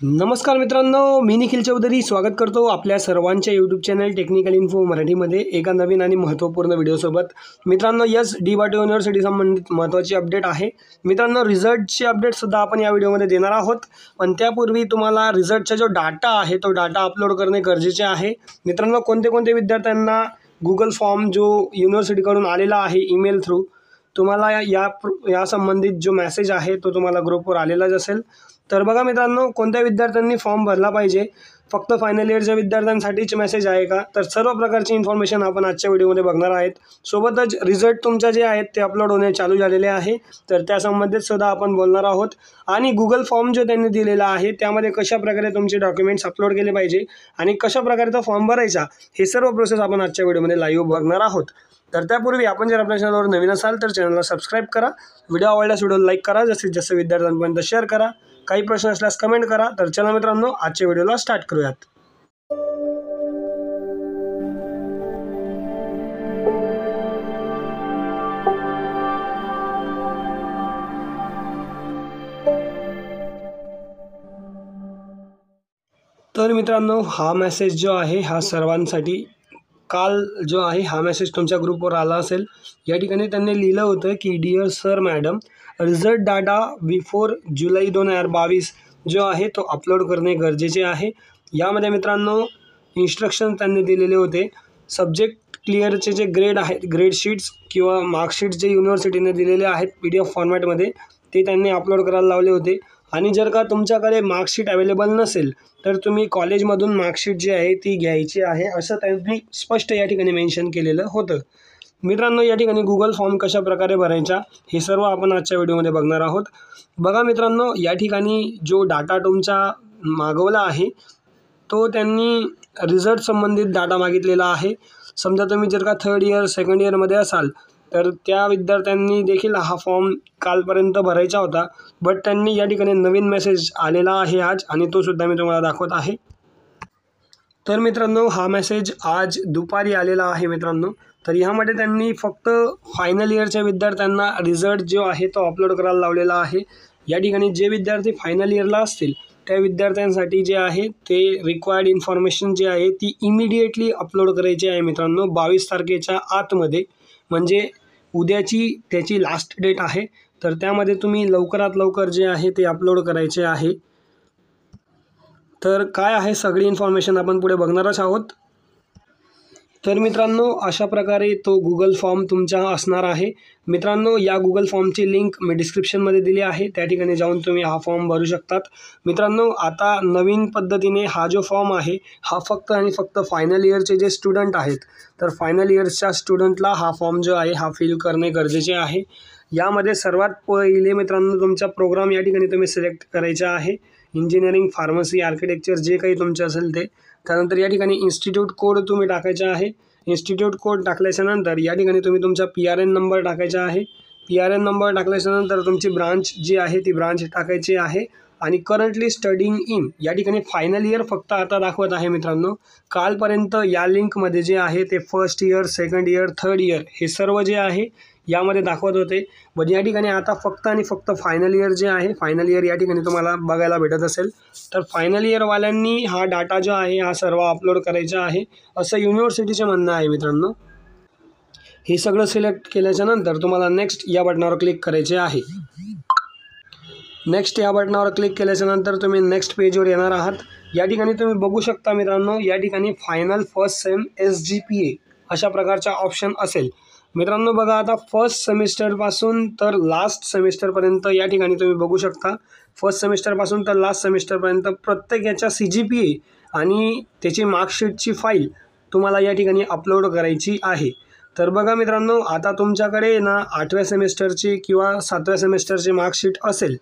नमस्कार मित्रांनो, मी निखिल चौधरी स्वागत करतो आपल्या सर्वांच्या यूट्यूब चॅनल टेक्निकल इन्फो मराठीमध्ये एका नवीन आणि महत्त्वपूर्ण व्हिडिओसोबत। मित्रांनो, यस DYT युनिव्हर्सिटी संबंधित महत्त्वाची अपडेट आहे। मित्रांनो, रिझल्टची अपडेटसुद्धा आपण या व्हिडिओमध्ये देणार आहोत, पण त्यापूर्वी तुम्हाला रिझल्टचा जो डाटा आहे तो डाटा अपलोड करणे गरजेचे आहे। मित्रांनो, कोणते विद्यार्थ्यांना गूगल फॉर्म जो युनिव्हर्सिटीकडून आलेला आहे ईमेल थ्रू, तुम्हाला या संबंधित जो मेसेज आहे तो तुम्हाला ग्रुपवर आलेलाच असेल। तर बघा मित्रांनो, कोणत्या विद्यार्थ्यांनी फॉर्म भरला पाहिजे, फक्त फायनल इयरच्या विद्यार्थ्यांसाठीच मेसेज आहे का, तर सर्व प्रकारची इन्फॉर्मेशन आपण आजच्या व्हिडिओमध्ये बघणार आहेत। सोबतच रिझल्ट तुमच्या जे आहेत ते अपलोड होणे चालू झालेले आहे, तर त्या संबंधित सुद्धा आपण बोलणार आहोत। आणि गूगल फॉर्म जो त्यांनी दिलेला आहे त्यामध्ये कशा प्रकारे तुमचे डॉक्युमेंट्स अपलोड केले पाहिजे आणि कशा प्रकारे तो फॉर्म भरायचा, हे सर्व प्रोसेस आपण आजच्या व्हिडिओमध्ये लाईव्ह बघणार आहोत। तर त्यापूर्वी आपण जर आपल्या चॅनलवर नवीन असाल तर चॅनलला सबस्क्राईब करा, व्हिडिओ आवडल्यास व्हिडिओला लाईक करा, जास्तीत जास्त विद्यार्थ्यांपर्यंत शेअर करा, काही प्रश्न असल्यास कमेंट करा। तर चला मित्रांनो, आजच्या व्हिडिओला स्टार्ट करूयात। तर मित्रांनो, हा मेसेज जो आहे हा सर्वांसाठी काल जो आहे हा मेसेज तुमच्या ग्रुपवर आला असेल। या ठिकाणी त्यांनी लिहिलं होतं की dear sir madam, result data before July 2022 जो आहे तो अपलोड करणे गरजेचे आहे। यामध्ये मित्रांनो इन्स्ट्रक्शन त्यांनी दिलेले होते। सब्जेक्ट क्लिअरचे जे ग्रेड आहेत, ग्रेड शीट्स किंवा मार्कशीट्स जे युनिव्हर्सिटीने दिलेले आहेत PDF फॉर्मॅटमध्ये, ते त्यांनी अपलोड करायला लावले होते। आणि जर का तुमच्याकडे मार्कशीट अवेलेबल नसेल तर तुम्ही कॉलेजमधून मार्कशीट जी आहे ती घ्यायची आहे, असं त्यांनी स्पष्ट या ठिकाणी मेन्शन केलेलं होतं। मित्रांनो, या ठिकाणी गूगल फॉर्म कशा प्रकारे भरायचा हे सर्व आपण आजच्या व्हिडिओमध्ये बघणार आहोत। बघा मित्रांनो, या ठिकाणी जो डाटा तुमचा मागवला आहे तो त्यांनी रिझल्ट संबंधित डाटा मागितलेला आहे। समजा तुम्ही जर का थर्ड इयर सेकंड इयरमध्ये असाल तर त्या विद्यार्थ्यांनी देखील हा फॉर्म कालपर्यंत भरायचा होता, बट त्यांनी या ठिकाणी नवीन मेसेज आलेला आहे आज, आणि तो सुद्धा मी तुम्हाला दाखवत आहे। तर मित्रांनो, हा मेसेज आज दुपारी आलेला आहे मित्रांनो। तर ह्यामध्ये त्यांनी फक्त फायनल इयरच्या विद्यार्थ्यांना रिझल्ट जो आहे तो अपलोड करायला लावलेला आहे। या ठिकाणी जे विद्यार्थी फायनल इयरला असतील त्या विद्यार्थ्यांसाठी जे आहे ते रिक्वायर्ड इन्फॉर्मेशन जी आहे ती इमिडिएटली अपलोड करायची आहे मित्रांनो, 22 तारखेच्या आतमध्ये, म्हणजे उद्याची त्याची लास्ट डेट आहे। तर त्यामध्ये तुम्ही लवकरात लवकर जे आहे ते अपलोड करायचे आहे। तर काय आहे सगळी इन्फॉर्मेशन आपण पुढे बघणारच आहोत। तर मित्रांनो, अशा प्रकारे तो गूगल फॉर्म तुमचा असणार आहे। मित्रांनो, या गूगल फॉर्मची लिंक मी डिस्क्रिप्शनमध्ये दिली आहे, त्या ठिकाणी जाऊन तुम्ही हा फॉर्म भरू शकतात। मित्रांनो, आता नवीन पद्धतीने हा जो फॉर्म आहे हा फक्त आणि फक्त फायनल इयरचे जे स्टुडंट आहेत, तर फायनल इयर्सच्या स्टुडंटला हा फॉर्म जो आहे हा फिल करणे गरजेचे आहे। यामध्ये सर्वात पहिले मित्रांनो तुमचा प्रोग्राम या ठिकाणी तुम्ही सिलेक्ट करायचा आहे, इंजिनिअरिंग, फार्मसी, आर्किटेक्चर जे काही तुमचे असेल ते। त्यानंतर या ठिकाणी इन्स्टिट्यूट कोड तुम्ही टाकायचा आहे। इन्स्टिट्यूट कोड टाकल्याच्यानंतर या ठिकाणी तुम्ही तुमचा PRN नंबर टाकायचा आहे। PRN नंबर टाकल्याच्यानंतर तुमची ब्रांच जी आहे ती ब्रांच टाकायची आहे। आणि करंटली स्टडिंग इन या ठिकाणी फायनल इयर फक्त आता दाखवत आहे मित्रांनो। कालपर्यंत या लिंकमध्ये जे आहे ते first year, second year, third year हे सर्व जे आहे यामध्ये दाखवत होते, पण या ठिकाणी आता फक्त आणि फक्त फायनल इयर जे आहे, फायनल इयर या ठिकाणी तुम्हाला बघायला भेटत असेल। तर फायनल इयरवाल्यांनी हा डाटा जो आहे हा सर्व अपलोड करायचा आहे, असं युनिव्हर्सिटीचे म्हणणं आहे मित्रांनो। हे सगळं सिलेक्ट केल्याच्यानंतर तुम्हाला नेक्स्ट या बटनावर क्लिक करायचे आहे। नेक्स्ट या बटनावर क्लिक केल्याच्यानंतर तुम्ही नेक्स्ट पेजवर येणार आहात। या ठिकाणी तुम्ही बघू शकता मित्रांनो, या ठिकाणी फायनल फर्स्ट सेम SGPA अशा प्रकारचा ऑप्शन असेल। मित्रांनो बघा, आता फर्स्ट सेमिस्टरपासून तर लास्ट सेमिस्टरपर्यंत या ठिकाणी तुम्ही बघू शकता, फर्स्ट सेमिस्टरपासून तर लास्ट सेमिस्टरपर्यंत प्रत्येक याच्या CGPA आणि त्याची मार्कशीटची फाईल तुम्हाला या ठिकाणी अपलोड करायची आहे। तर बघा मित्रांनो, आता तुमच्याकडे ना 8व्या सेमिस्टरची किंवा 7व्या सेमिस्टरची मार्कशीट असेल,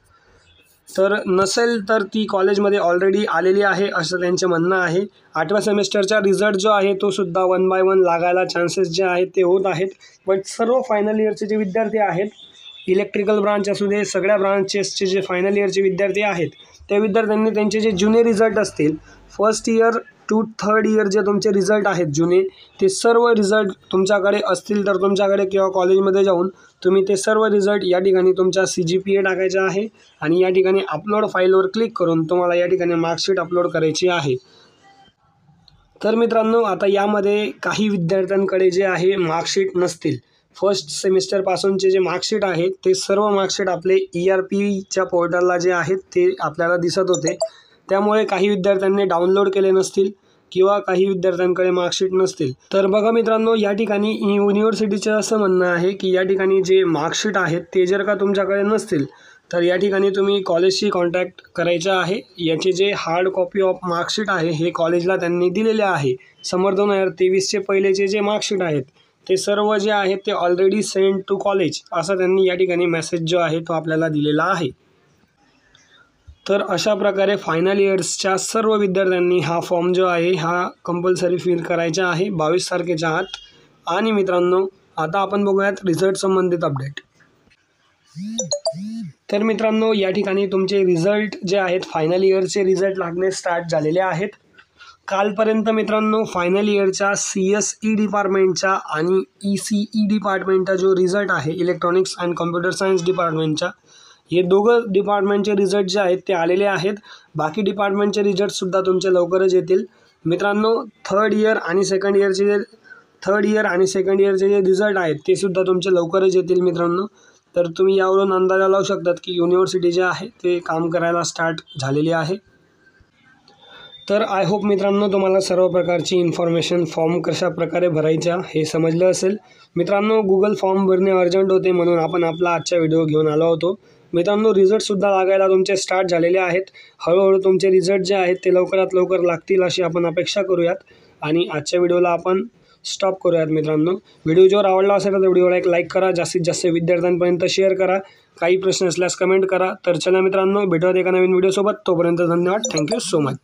तर नसेल तर ती कॉलेजमध्ये ऑलरेडी आलेली आहे असं त्यांचे म्हणणं आहे। 8व्या सेमिस्टरचा रिझल्ट जो आहे तो सुद्धा 1 बाय 1 लागायला चान्सेस जे आहेत ते होत आहेत। पण सर्व फायनल इयरचे जे विद्यार्थी आहेत, इलेक्ट्रिकल ब्रांच असू दे, सगळ्या ब्रांचेसचे जे फायनल इयरचे विद्यार्थी आहेत त्या विद्यार्थ्यांनी त्यांचे जे जुने रिझल्ट असतील, first year to third year जे तुमचे रिझल्ट आहेत जुने, ते सर्व रिझल्ट तुमच्याकडे असतील तर तुमच्याकडे किंवा कॉलेजमध्ये जाऊन तुम्ही ते सर्व रिझल्ट या ठिकाणी तुमच्या CGPA टाकायचा आहे आणि या ठिकाणी अपलोड फाईलवर क्लिक करून तुम्हाला या ठिकाणी मार्कशीट अपलोड करायची आहे। तर मित्रांनो, आता यामध्ये काही विद्यार्थ्यांकडे जे आहे मार्कशीट नसतील, फर्स्ट सेमिस्टरपासूनचे जे मार्कशीट आहेत ते सर्व मार्कशीट आपले ERPच्या पोर्टलला जे आहेत ते आपल्याला दिसत होते। त्यामुळे काही विद्यार्थ्यांनी डाउनलोड केले नसतील किंवा काही विद्यार्थ्यांकडे मार्कशीट नसतील। तर बघा मित्रांनो, या ठिकाणी युनिव्हर्सिटीचं असं म्हणणं आहे की या ठिकाणी जे मार्कशीट आहेत ते जर का तुमच्याकडे नसतील तर या ठिकाणी तुम्ही कॉलेजशी कॉन्टॅक्ट करायचं आहे। याचे जे हार्ड कॉपी ऑफ मार्कशीट आहे हे कॉलेजला त्यांनी दिलेले आहे। समर 2023चे पहिलेचे जे मार्कशीट आहेत ते सर्व जे आहेत ते ऑलरेडी सेंड टू कॉलेज असं त्यांनी या ठिकाणी मेसेज जो आहे तो आपल्याला दिलेला आहे। तर अशा प्रकारे फायनल इयर्सच्या सर्व विद्यार्थ्यांनी हा फॉर्म जो आहे हा कंपल्सरी फिल करायचा आहे 22 तारखेच्या आत। आणि मित्रांनो, आता आपण बघूयात रिझल्ट संबंधित अपडेट। तर मित्रांनो, या ठिकाणी तुमचे रिझल्ट जे आहेत फायनल इयरचे रिझल्ट लागणे स्टार्ट झालेले आहेत। कालपर्यंत मित्रांनो फायनल इयरच्या CSE डिपार्टमेंटचा आणि ECE डिपार्टमेंटचा जो रिझल्ट आहे, इलेक्ट्रॉनिक्स अँड कॉम्प्युटर सायन्स डिपार्टमेंटचा, हे दोघं डिपार्टमेंटचे रिझल्ट जे आहेत ते आलेले आहेत। बाकी डिपार्टमेंटचे रिझल्टसुद्धा तुमचे लवकरच येतील। मित्रांनो, थर्ड इयर आणि सेकंड इयरचे जे रिझल्ट आहेत ते सुद्धा तुमचे लवकरच येतील मित्रांनो। तर तुम्ही यावरून अंदाजा लावू शकतात की युनिव्हर्सिटी जे आहे ते काम करायला स्टार्ट झालेली आहे। तर आय होप मित्रांनो तुम्हाला सर्व प्रकारची इन्फॉर्मेशन फॉर्म कशा प्रकारे भरायचा हे समजलं असेल। मित्रांनो, गूगल फॉर्म भरणे अर्जंट होते म्हणून आपण आपला आजचा व्हिडिओ घेऊन आलो होतो। मित्रांनो, रिझल्टसुद्धा लागायला तुमचे स्टार्ट झालेले आहेत। हळूहळू तुमचे रिझल्ट जे आहेत ते लवकरात लवकर लागतील अशी आपण अपेक्षा करूयात आणि आजच्या व्हिडिओला आपण स्टॉप करूयात। मित्रांनो, व्हिडिओ जर आवडला असेल तर व्हिडिओला एक लाईक करा, जास्तीत जास्त विद्यार्थ्यांपर्यंत शेअर करा, काही प्रश्न असल्यास कमेंट करा। तर चला मित्रांनो, भेटूयात एका नवीन व्हिडिओसोबत। तोपर्यंत धन्यवाद। Thank you so much.